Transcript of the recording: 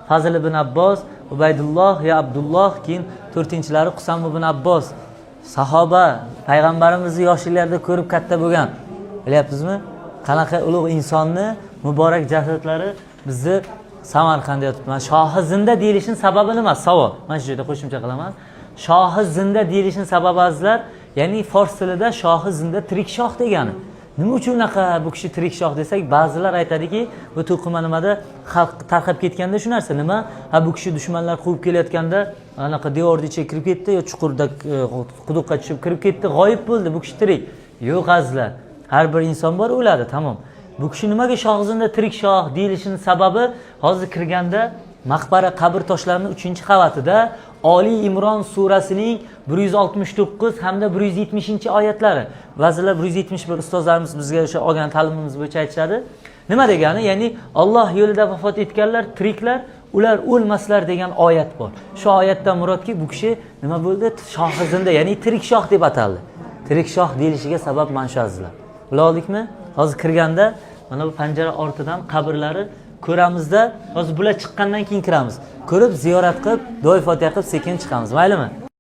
Fazl ibn Abbos, Ubaydulloh ya Abdulloh, keyin 4-lari Qusam ibn Abbos. Sahoba, payg'ambarimizni yoshliklarida ko'rib katta bo'lgan. Bilyapsizmi? Qanaqa ulug' insonni muborak jasadlari bizni Samarqandda yotibdi. Mana shohi zinda deyilishining sababi nima? Savol. Mana shu yerda qo'shimcha qilaman. Shohi zinda deyilishining sababi azizlar, ya'ni fors tilida shohi zinda tirik shoh degani. Nima uchun unaqa bu kishi tirik shoh desak, ba'zilar aytadiki, bu to'qima nimada xalq tarqab ketganda shu narsa nima? Ha, bu kishi dushmanlar quvib kelayotganda anaqa devorning ichiga kirib ketdi yo chuqurda quduqqa tushib kirib ketdi, g'oyib bo'ldi, bu kishi tirik. Yo'q azizlar. Har bir inson bor o'ladi, tamom. Bu kishi nimaga shoh zinda tirik shoh deyilishining sababi, hozir kirganda maqbara qabr toshlarining 3-qavatida Oli Imron surasining 169 hamda 170-oyatlari. Ba'zilar 171 ustozlarimiz bizga o'sha olgan ta'limimiz bo'yicha aytishadi. Nima degani? Ya'ni Alloh yo'lida vafot etganlar, tiriklar, ular o'lmaslar degan oyat bor. Shu oyatdan murodki, bu kishi nima bo'ldi? Shohi zinda, ya'ni tirik shoh deb ataldi. Tirik shoh deyilishiga sabab mana shu azizlar. Bilardikmi? Hozir kirganda mana bu panjara ortidan qabrlari ko'ramizda, hozir bular chiqqandan keyin kiramiz. Ko'rib, ziyorat qilib, duo fotiha qilib sekin chiqamiz. Maylimi?